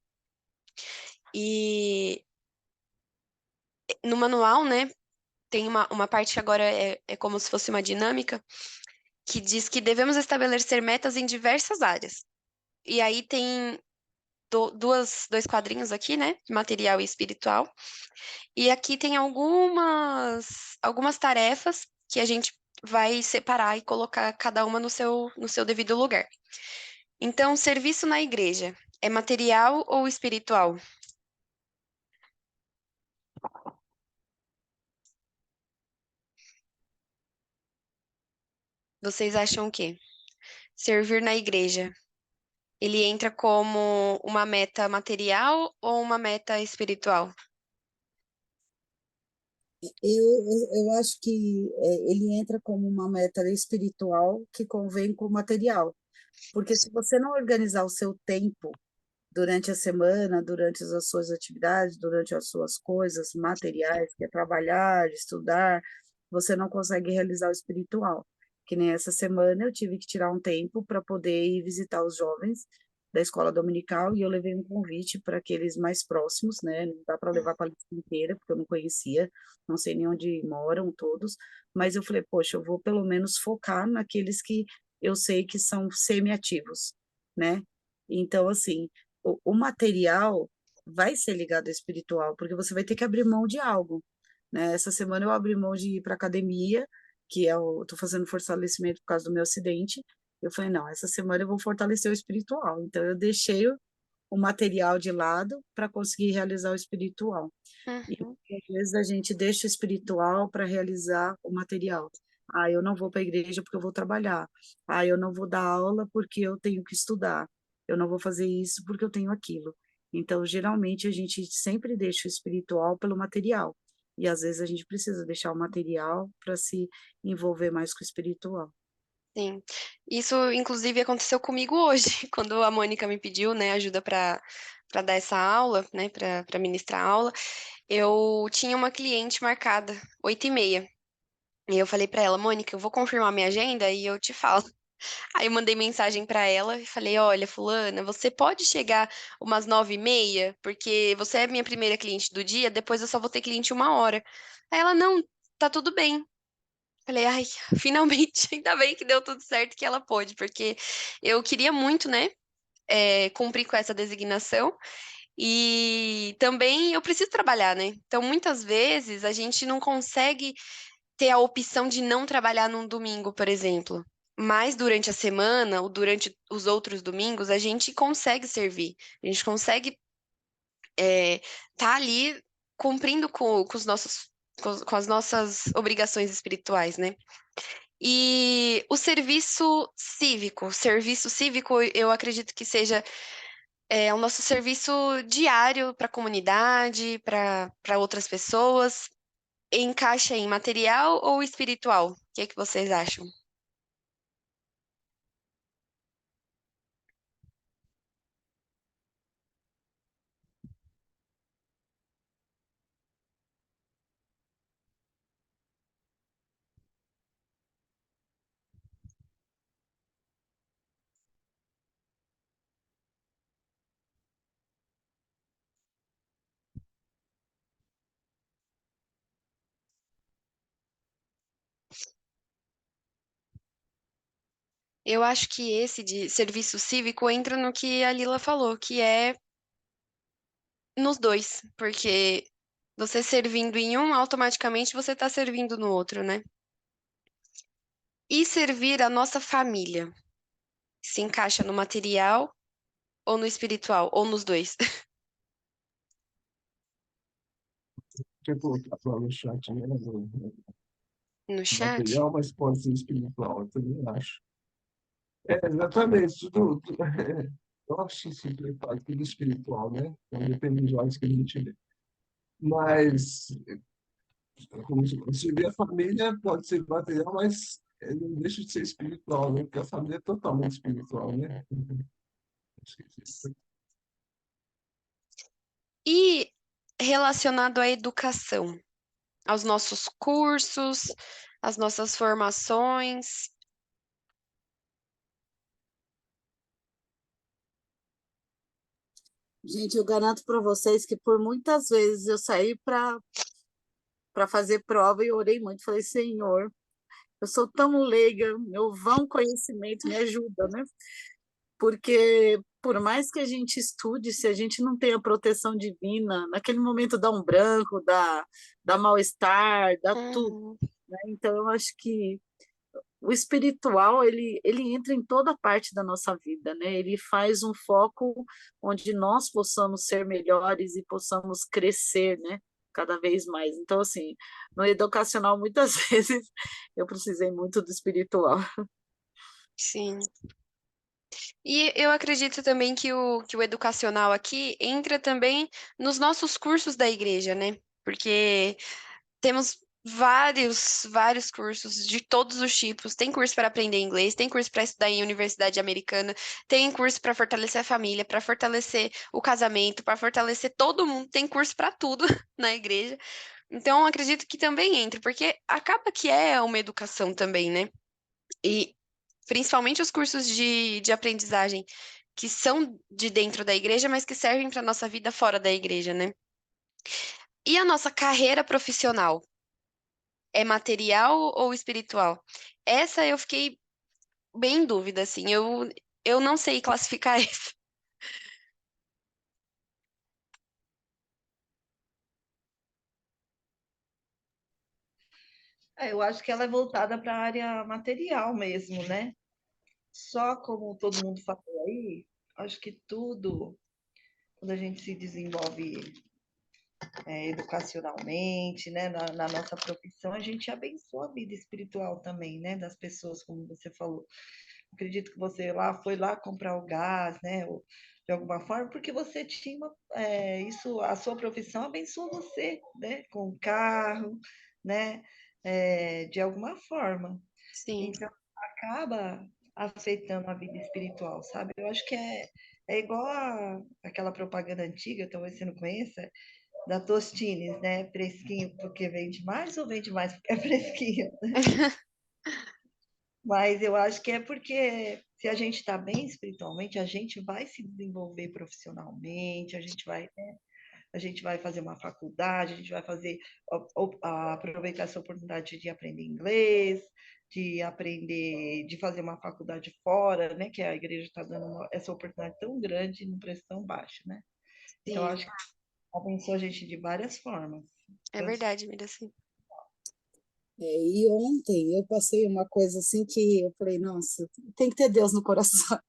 E no manual, né, tem uma parte que agora é como se fosse uma dinâmica, que diz que devemos estabelecer metas em diversas áreas. E aí tem dois quadrinhos aqui, né? Material e espiritual. E aqui tem algumas tarefas que a gente vai separar e colocar cada uma no seu devido lugar. Então, serviço na igreja é material ou espiritual? Vocês acham o quê? Servir na igreja, ele entra como uma meta material ou uma meta espiritual? Eu acho que ele entra como uma meta espiritual que convém com o material. Porque se você não organizar o seu tempo durante a semana, durante as suas atividades, durante as suas coisas materiais, que é trabalhar, estudar, você não consegue realizar o espiritual. Que nem essa semana eu tive que tirar um tempo para poder ir visitar os jovens da escola dominical e eu levei um convite para aqueles mais próximos, né? Não dá para levar para a lista inteira, porque eu não conhecia, não sei nem onde moram todos, mas eu falei, poxa, eu vou pelo menos focar naqueles que eu sei que são semi-ativos, né? Então, assim, o material vai ser ligado ao espiritual, porque você vai ter que abrir mão de algo, né? Essa semana eu abri mão de ir para academia, que tô fazendo fortalecimento por causa do meu acidente. Eu falei, não, essa semana eu vou fortalecer o espiritual. Então eu deixei o material de lado para conseguir realizar o espiritual. E Uhum. às vezes a gente deixa o espiritual para realizar o material. Ah, eu não vou para a igreja porque eu vou trabalhar. Ah, eu não vou dar aula porque eu tenho que estudar. Eu não vou fazer isso porque eu tenho aquilo. Então, geralmente, a gente sempre deixa o espiritual pelo material. E às vezes a gente precisa deixar o material para se envolver mais com o espiritual. Sim. Isso, inclusive, aconteceu comigo hoje, quando a Mônica me pediu, né, ajuda para dar essa aula, né, para ministrar a aula. Eu tinha uma cliente marcada, 8h30. E eu falei para ela, Mônica, eu vou confirmar minha agenda e eu te falo. Aí eu mandei mensagem para ela e falei, olha, fulana, você pode chegar umas 9h30, porque você é minha primeira cliente do dia, depois eu só vou ter cliente 1 hora. Aí ela, não, tá tudo bem. Falei, ai, finalmente, ainda bem que deu tudo certo que ela pôde, porque eu queria muito, né, cumprir com essa designação e também eu preciso trabalhar, né? Então, muitas vezes a gente não consegue ter a opção de não trabalhar num domingo, por exemplo. Mas durante a semana ou durante os outros domingos, a gente consegue servir, a gente consegue tá ali cumprindo com os nossos, com as nossas obrigações espirituais, né? E o serviço cívico, eu acredito que seja o nosso serviço diário para a comunidade, para outras pessoas. Encaixa em material ou espiritual? O que é que vocês acham? Eu acho que esse de serviço cívico entra no que a Lila falou, que é nos dois, porque você servindo em um, automaticamente você está servindo no outro, né? E servir a nossa família se encaixa no material ou no espiritual, ou nos dois? Tipo, tá falando no chat, né? No chat? Material, mas pode ser espiritual, eu também acho. Exatamente, eu acho isso tudo espiritual, né? Então, depende dos olhos que a gente vê. Mas, como se vê a família, pode ser material, mas não deixa de ser espiritual, né? Porque a família é totalmente espiritual, né? Acho que isso. E relacionado à educação, aos nossos cursos, às nossas formações. Gente, eu garanto para vocês que por muitas vezes eu saí para fazer prova e orei muito. Falei, Senhor, eu sou tão leiga, meu vão conhecimento me ajuda, né? Porque por mais que a gente estude, se a gente não tem a proteção divina, naquele momento dá um branco, dá mal-estar, dá tudo, Uhum, né? Então eu acho que o espiritual, ele entra em toda parte da nossa vida, né? Ele faz um foco onde nós possamos ser melhores e possamos crescer, né? Cada vez mais. Então, assim, no educacional, muitas vezes eu precisei muito do espiritual. sim. E eu acredito também que o educacional aqui entra também nos nossos cursos da igreja, né? Porque temos vários cursos de todos os tipos. Tem curso para aprender inglês, tem curso para estudar em universidade americana, tem curso para fortalecer a família, para fortalecer o casamento, para fortalecer todo mundo. Tem curso para tudo na igreja. Então, acredito que também entra, porque acaba que é uma educação também, né? E principalmente os cursos de aprendizagem que são de dentro da igreja, mas que servem para nossa vida fora da igreja, né? E a nossa carreira profissional é material ou espiritual? Essa eu fiquei bem em dúvida, assim. Eu não sei classificar isso. Eu acho que ela é voltada para a área material mesmo, né? Só como todo mundo falou aí, acho que tudo, quando a gente se desenvolve educacionalmente, né, na nossa profissão, a gente abençoa a vida espiritual também, né, das pessoas, como você falou. Acredito que você foi lá comprar o gás, né, ou, de alguma forma, porque você tinha isso, a sua profissão abençoa você, né, com o carro, né, de alguma forma. Sim. Então, acaba afetando a vida espiritual, sabe? Eu acho que é igual aquela propaganda antiga, talvez você não conheça, da Tostines, né? Fresquinho porque vende mais ou vende mais porque é fresquinho? Mas eu acho que é porque se a gente está bem espiritualmente, a gente vai se desenvolver profissionalmente, a gente vai fazer uma faculdade, a gente vai fazer aproveitar essa oportunidade de aprender inglês, de aprender, de fazer uma faculdade fora, né? Que a igreja está dando essa oportunidade tão grande num preço tão baixo, né? Então, eu Sim, acho que abençoa a gente de várias formas. é Tanto verdade, Miraci. E ontem eu passei uma coisa assim que eu falei, nossa, tem que ter Deus no coração.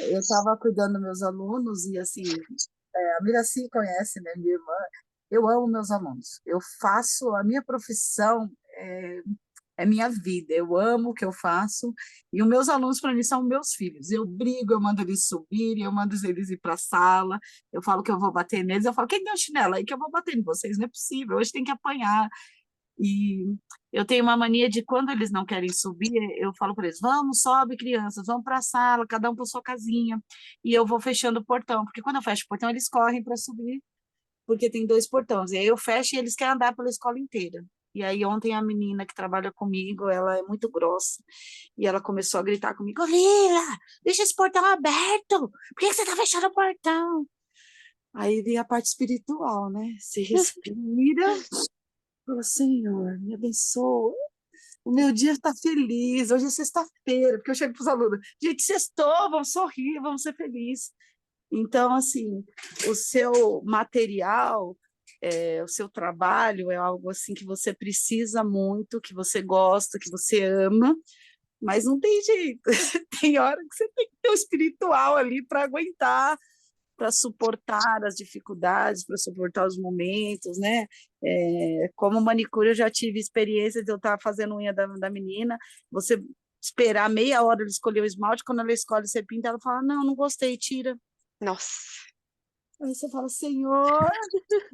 Eu estava cuidando dos meus alunos e assim, a Miraci conhece, né, minha irmã. Eu amo meus alunos. Eu faço a minha profissão é minha vida. Eu amo o que eu faço e os meus alunos para mim são meus filhos. Eu brigo, eu mando eles subirem, eu mando eles ir para a sala. Eu falo que eu vou bater neles. Eu falo, quem deu chinelo aí que eu vou bater em vocês? Não é possível. Hoje tem que apanhar. E eu tenho uma mania de quando eles não querem subir, eu falo para eles: vamos, sobe, crianças, vamos para a sala, cada um para sua casinha. E eu vou fechando o portão, porque quando eu fecho o portão, eles correm para subir, porque tem dois portões. E aí eu fecho e eles querem andar pela escola inteira. E aí ontem a menina que trabalha comigo, ela é muito grossa, e ela começou a gritar comigo: Lila, deixa esse portão aberto, por que você está fechando o portão? Aí vem a parte espiritual, né? Você respira, fala, Senhor, me abençoa. o meu dia está feliz, hoje é sexta-feira, porque eu chego para os alunos, gente, sextou, vamos sorrir, vamos ser felizes. Então, assim, o seu material, o seu trabalho é algo assim que você precisa muito, que você gosta, que você ama, mas não tem jeito. Tem hora que você tem que ter o espiritual ali para aguentar, para suportar as dificuldades, para suportar os momentos, né? Como manicure, eu já tive experiência de eu estar fazendo unha da menina, você esperar meia hora ela escolher o esmalte, quando ela escolhe, você pinta, ela fala, não, não gostei, tira. Nossa, Aí você fala, Senhor,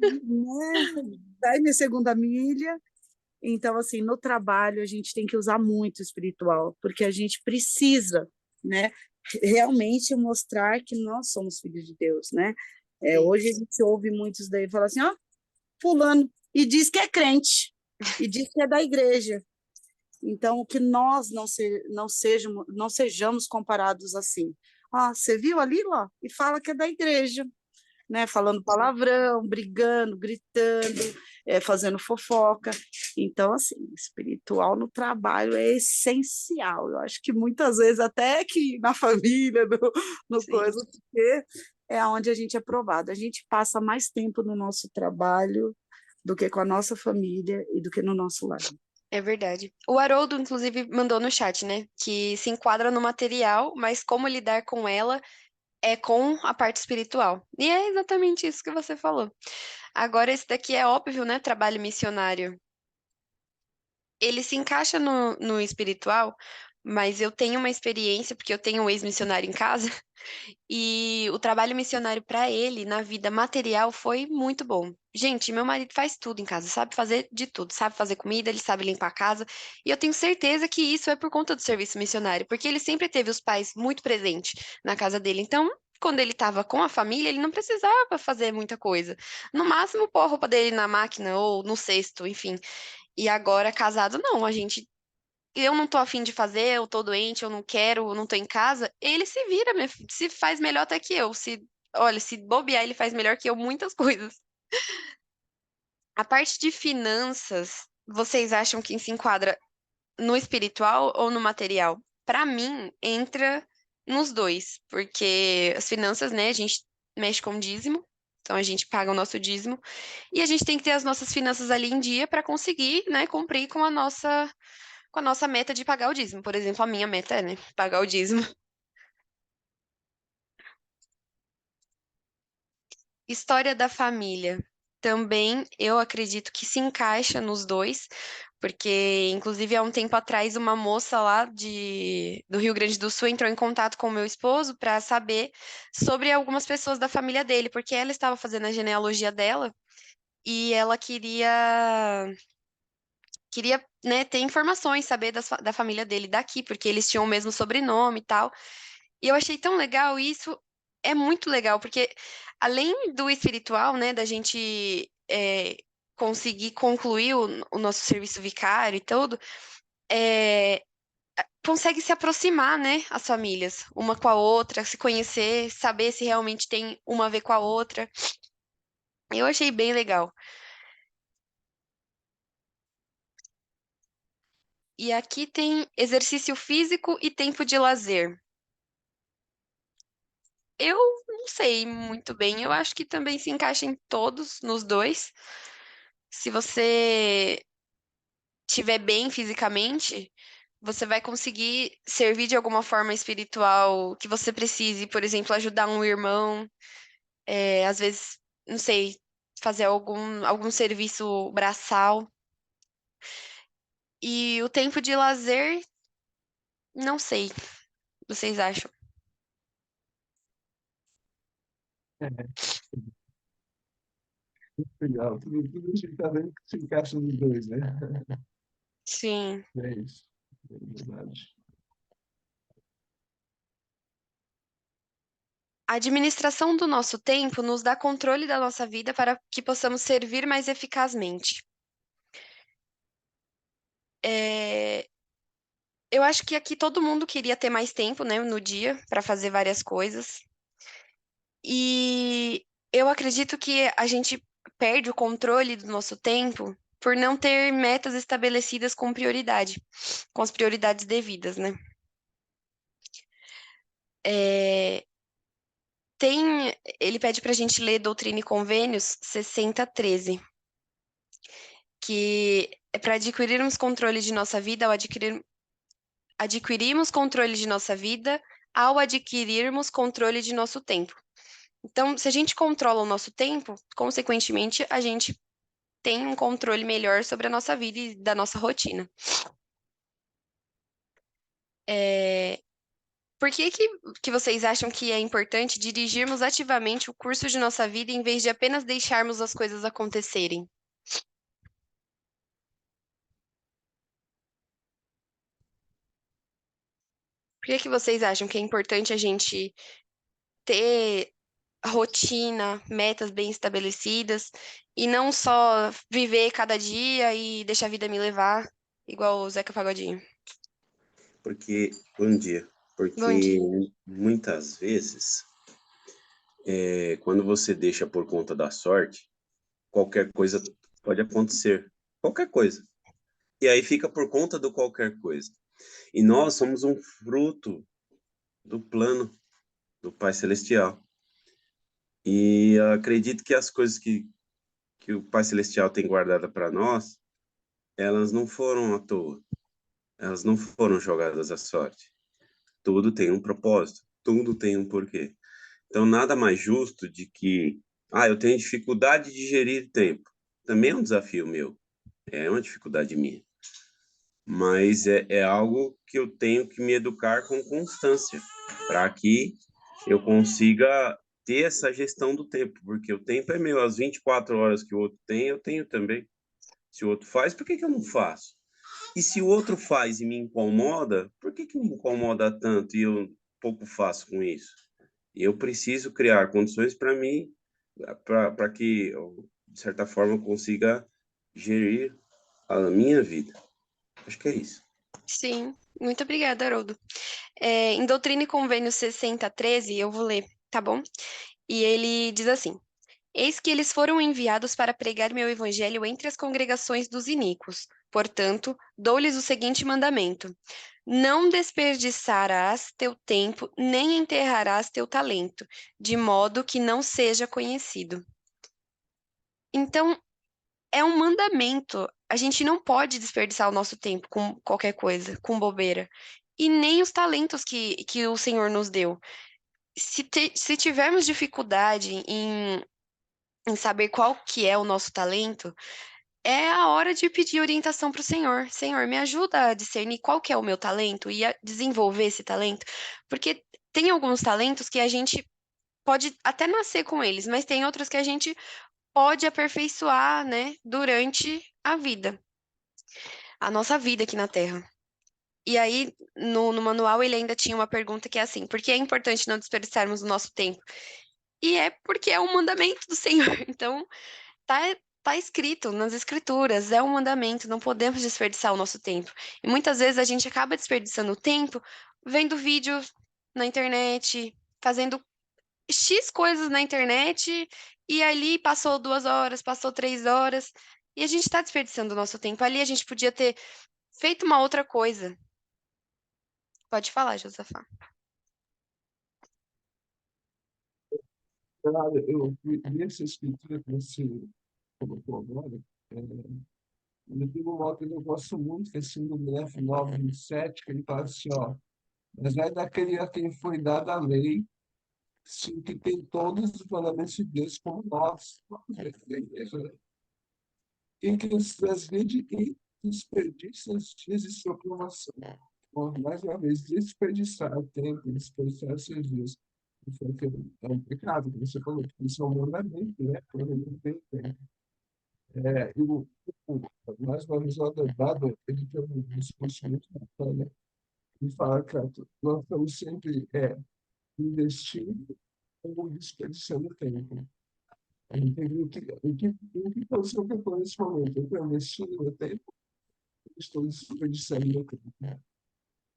né? Dai minha segunda milha. Então, assim, no trabalho a gente tem que usar muito o espiritual, porque a gente precisa, né, realmente mostrar que nós somos filhos de Deus, né? sim, Hoje a gente ouve muitos daí falar assim, ó, fulano, e diz que é crente, e diz que é da igreja. Então, que nós não sejamos comparados assim. Ah, você viu ali, lá? E fala que é da igreja, né? Falando palavrão, brigando, gritando, fazendo fofoca. Então, assim, espiritual no trabalho é essencial. Eu acho que muitas vezes, até que na família, no sim. coisa, porque é onde a gente é provado. A gente passa mais tempo no nosso trabalho do que com a nossa família e do que no nosso lar. É verdade. O Haroldo, inclusive, mandou no chat, né? Que se enquadra no material, mas como lidar com ela é com a parte espiritual. E é exatamente isso que você falou. Agora, esse daqui é óbvio, né? Trabalho missionário. Ele se encaixa no espiritual, mas eu tenho uma experiência, porque eu tenho um ex-missionário em casa, e o trabalho missionário para ele, na vida material, foi muito bom. Gente, meu marido faz tudo em casa, sabe fazer de tudo, sabe fazer comida, ele sabe limpar a casa, e eu tenho certeza que isso é por conta do serviço missionário, porque ele sempre teve os pais muito presentes na casa dele. Então, quando ele estava com a família, ele não precisava fazer muita coisa. No máximo, pôr a roupa dele na máquina ou no cesto, enfim. E agora, casado, não, a gente. Eu não tô afim de fazer, eu tô doente, eu não quero, eu não tô em casa. Ele se vira, se faz melhor até que eu. Olha, se bobear, ele faz melhor que eu muitas coisas. A parte de finanças, vocês acham que se enquadra no espiritual ou no material? Para mim, entra nos dois, porque as finanças, né, a gente mexe com dízimo, então a gente paga o nosso dízimo, e a gente tem que ter as nossas finanças ali em dia para conseguir, né, cumprir com a nossa meta de pagar o dízimo. Por exemplo, a minha meta é, né, pagar o dízimo. História da família. Também eu acredito que se encaixa nos dois, porque, inclusive, há um tempo atrás, uma moça lá do Rio Grande do Sul entrou em contato com o meu esposo para saber sobre algumas pessoas da família dele, porque ela estava fazendo a genealogia dela e ela queria, né, ter informações, saber da família dele daqui, porque eles tinham o mesmo sobrenome e tal. E eu achei tão legal, e isso é muito legal, porque além do espiritual, né, da gente conseguir concluir o nosso serviço vicário e tudo, é, consegue se aproximar, né, as famílias, uma com a outra, se conhecer, saber se realmente tem uma a ver com a outra. Eu achei bem legal. E aqui tem exercício físico e tempo de lazer. Eu não sei muito bem, eu acho que também se encaixa em todos, nos dois. Se você estiver bem fisicamente, você vai conseguir servir de alguma forma espiritual que você precise, por exemplo, ajudar um irmão, às vezes, não sei, fazer algum serviço braçal. E o tempo de lazer, não sei, vocês acham? É, legal. Tudo a gente tá vendo que se encaixa nos dois, né? Sim. É isso. É verdade. A administração do nosso tempo nos dá controle da nossa vida para que possamos servir mais eficazmente. É, Eu acho que aqui todo mundo queria ter mais tempo, né, no dia para fazer várias coisas. E eu acredito que a gente perde o controle do nosso tempo por não ter metas estabelecidas com prioridade, com as prioridades devidas, né? É, ele pede para a gente ler Doutrina e Convênios 60:13, que é para adquirirmos controle de nossa vida ao adquirirmos controle de nossa vida ao adquirirmos controle de nosso tempo. Então, se a gente controla o nosso tempo, consequentemente, a gente tem um controle melhor sobre a nossa vida e da nossa rotina. Por que vocês acham que é importante dirigirmos ativamente o curso de nossa vida em vez de apenas deixarmos as coisas acontecerem? Por que vocês acham que é importante a gente ter rotina, metas bem estabelecidas e não só viver cada dia e deixar a vida me levar, igual o Zeca Pagodinho? Porque, bom dia, Bom porque dia. muitas vezes, quando você deixa por conta da sorte, qualquer coisa pode acontecer, qualquer coisa. E aí fica por conta do qualquer coisa. E nós somos um fruto do plano do Pai Celestial. E eu acredito que as coisas que o Pai Celestial tem guardada para nós, elas não foram à toa, elas não foram jogadas à sorte. Tudo tem um propósito, tudo tem um porquê. Então, nada mais justo de que, eu tenho dificuldade de gerir tempo. Também é um desafio meu, é uma dificuldade minha. Mas é algo que eu tenho que me educar com constância, para que eu consiga ter essa gestão do tempo, porque o tempo é meu, as 24 horas que o outro tem, eu tenho também. Se o outro faz, por que eu não faço? E se o outro faz e me incomoda, por que me incomoda tanto e eu pouco faço com isso? Eu preciso criar condições para mim, para que eu, de certa forma, consiga gerir a minha vida. Acho que é isso. Sim, muito obrigada, Haroldo. Em Doutrina e Convênios 60:13, eu vou ler, tá bom? E ele diz assim: Eis que eles foram enviados para pregar meu evangelho entre as congregações dos iníquos. Portanto, dou-lhes o seguinte mandamento: Não desperdiçarás teu tempo, nem enterrarás teu talento, de modo que não seja conhecido. Então, é um mandamento. A gente não pode desperdiçar o nosso tempo com qualquer coisa, com bobeira. E nem os talentos que o Senhor nos deu. Se tivermos dificuldade em saber qual que é o nosso talento, é a hora de pedir orientação para o Senhor. Senhor, me ajuda a discernir qual que é o meu talento e a desenvolver esse talento, porque tem alguns talentos que a gente pode até nascer com eles, mas tem outros que a gente pode aperfeiçoar, né, durante a nossa vida aqui na Terra. E aí, no manual, ele ainda tinha uma pergunta que é assim: por que é importante não desperdiçarmos o nosso tempo? E é porque é um mandamento do Senhor. Então, tá, tá escrito nas escrituras, é um mandamento, não podemos desperdiçar o nosso tempo. E muitas vezes a gente acaba desperdiçando o tempo vendo vídeos na internet, fazendo X coisas na internet, e ali passou 2 horas, passou 3 horas, e a gente está desperdiçando o nosso tempo. Ali a gente podia ter feito uma outra coisa. Pode falar, Josafá. Claro, eu vi essa escritura que você colocou agora. é, Eu tenho uma outra que eu gosto muito, que é assim, do F 9:27, que ele fala assim, ó, mas é daquele a quem foi dada a lei, sim, que tem todos os mandamentos de Deus como nós. E que os transgride e desperdiça os dias de sua promoção. Bom, mais uma vez, desperdiçar o tempo, desperdiçar os seus dias. Isso é um pecado, como você falou, porque isso é um mandamento, né? Quando não tem tempo. E mais uma vez, o advogado, ele tem um discurso muito bacana, ele fala que nós estamos sempre investindo ou desperdiçando tempo. Entendeu? O que posição que eu estou nesse momento? Eu estou investindo meu tempo, ou estou desperdiçando meu tempo.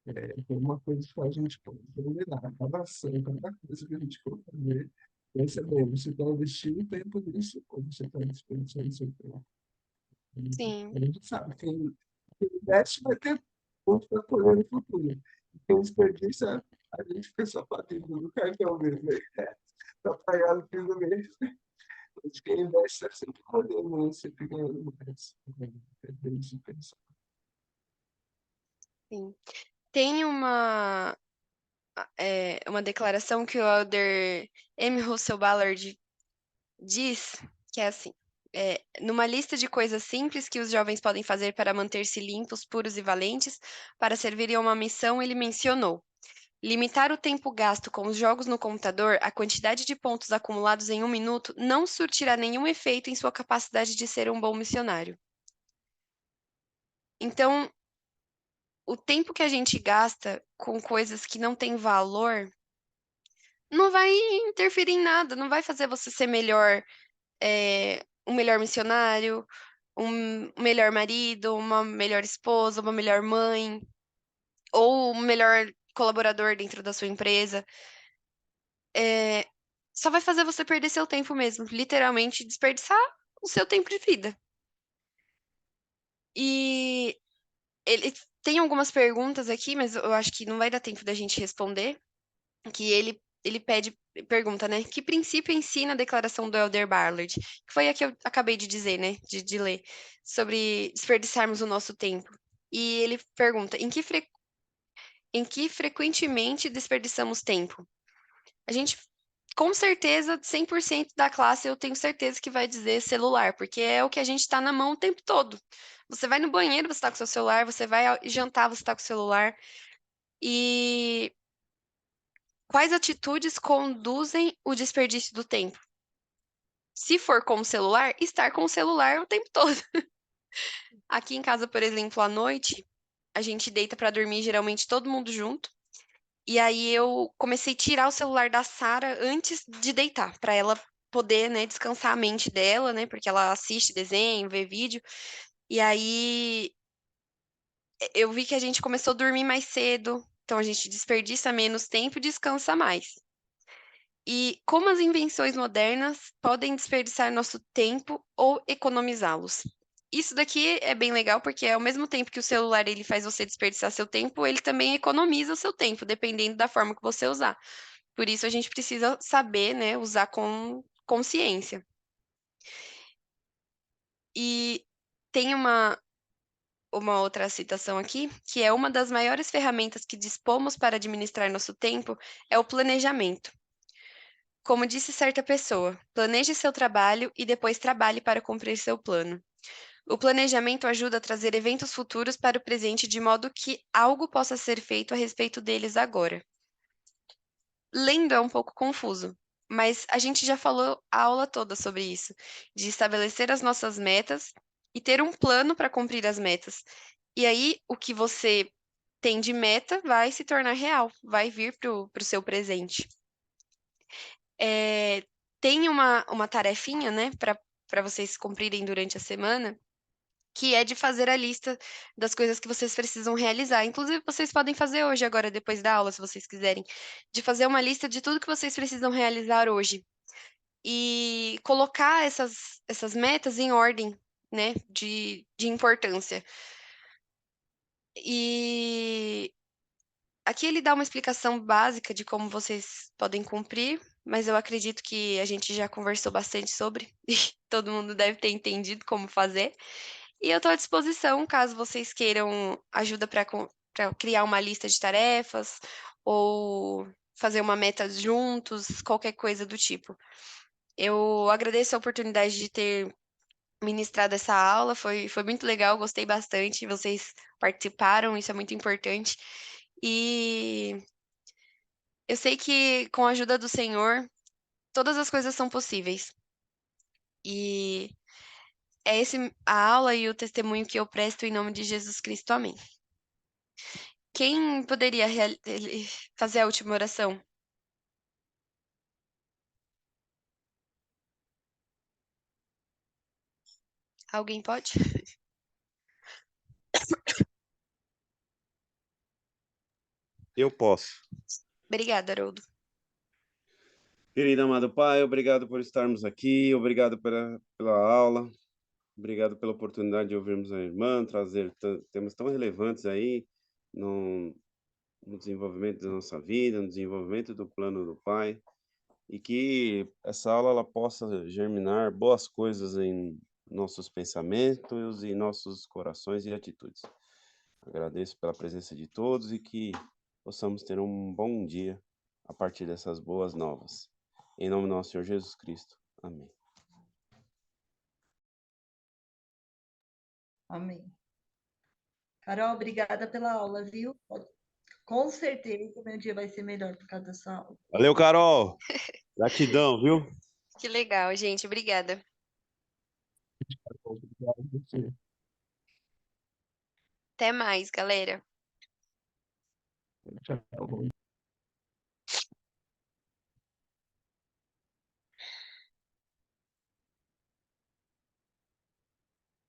Tem uma coisa que a gente pode eliminar, cada ação, cada coisa que a gente for fazer, pensa bem, você está investindo tempo nisso ou você está desperdiçando seu tempo? Sim, A gente sabe, quem investe vai ter ponto para colher no futuro. Quem desperdiça, a gente fica só batendo no cartão mesmo, né? Para pagar no fim do mês. Mas quem investe está sempre colhendo, né? Sempre ganhando mais. É bem isso pensar. sim. Tem uma declaração que o Elder M. Russell Ballard diz, que é assim: numa lista de coisas simples que os jovens podem fazer para manter-se limpos, puros e valentes, para servirem a uma missão, ele mencionou: limitar o tempo gasto com os jogos no computador, a quantidade de pontos acumulados em 1 minuto não surtirá nenhum efeito em sua capacidade de ser um bom missionário. Então, o tempo que a gente gasta com coisas que não têm valor não vai interferir em nada, não vai fazer você ser melhor, um melhor missionário, um melhor marido, uma melhor esposa, uma melhor mãe, ou um melhor colaborador dentro da sua empresa. É, só vai fazer você perder seu tempo mesmo, literalmente desperdiçar o seu tempo de vida. E ele tem algumas perguntas aqui, mas eu acho que não vai dar tempo da gente responder. Que ele pergunta, né? Que princípio ensina a declaração do Elder Ballard? Que foi a que eu acabei de dizer, né? De ler, sobre desperdiçarmos o nosso tempo. E ele pergunta: em que frequentemente desperdiçamos tempo? A gente, com certeza, 100% da classe, eu tenho certeza que vai dizer celular, porque é o que a gente está na mão o tempo todo. Você vai no banheiro, você está com seu celular, você vai jantar, você está com o celular. E quais atitudes conduzem o desperdício do tempo? Se for com o celular, estar com o celular o tempo todo. Aqui em casa, por exemplo, à noite, a gente deita para dormir geralmente todo mundo junto. E aí eu comecei a tirar o celular da Sara antes de deitar, para ela poder, né, descansar a mente dela, né, porque ela assiste desenho, vê vídeo. E aí eu vi que a gente começou a dormir mais cedo, então a gente desperdiça menos tempo e descansa mais. E como as invenções modernas podem desperdiçar nosso tempo ou economizá-los. Isso daqui é bem legal porque ao mesmo tempo que o celular ele faz você desperdiçar seu tempo, ele também economiza o seu tempo, dependendo da forma que você usar. Por isso a gente precisa saber, né, usar com consciência. E tem uma outra citação aqui, que é uma das maiores ferramentas que dispomos para administrar nosso tempo é o planejamento. Como disse certa pessoa, planeje seu trabalho e depois trabalhe para cumprir seu plano. O planejamento ajuda a trazer eventos futuros para o presente de modo que algo possa ser feito a respeito deles agora. Lendo é um pouco confuso, mas a gente já falou a aula toda sobre isso, de estabelecer as nossas metas e ter um plano para cumprir as metas. E aí, o que você tem de meta vai se tornar real, vai vir para o seu presente. Tem uma tarefinha, né, para vocês cumprirem durante a semana, que é de fazer a lista das coisas que vocês precisam realizar. Inclusive, vocês podem fazer hoje, agora, depois da aula, se vocês quiserem, de fazer uma lista de tudo que vocês precisam realizar hoje. E colocar essas metas em ordem, né, de importância. E aqui ele dá uma explicação básica de como vocês podem cumprir, mas eu acredito que a gente já conversou bastante sobre, e todo mundo deve ter entendido como fazer. E eu estou à disposição, caso vocês queiram ajuda para criar uma lista de tarefas ou fazer uma meta juntos, qualquer coisa do tipo. Eu agradeço a oportunidade de ter ministrado essa aula, foi muito legal, gostei bastante, vocês participaram, isso é muito importante. E eu sei que com a ajuda do Senhor, todas as coisas são possíveis. E é esse a aula e o testemunho que eu presto em nome de Jesus Cristo. Amém. Quem poderia fazer a última oração? Alguém pode? Eu posso. Obrigada, Haroldo. Querido amado Pai, obrigado por estarmos aqui, obrigado pela aula. Obrigado pela oportunidade de ouvirmos a irmã, trazer temas tão relevantes aí no desenvolvimento da nossa vida, no desenvolvimento do plano do Pai, e que essa aula ela possa germinar boas coisas em nossos pensamentos e nossos corações e atitudes. Agradeço pela presença de todos e que possamos ter um bom dia a partir dessas boas novas. Em nome do nosso Senhor Jesus Cristo. Amém. Amém. Carol, obrigada pela aula, viu? Com certeza meu dia vai ser melhor por causa dessa aula. Valeu, Carol! Gratidão, viu? Que legal, gente. Obrigada. Obrigado a você. Até mais, galera. Tchau.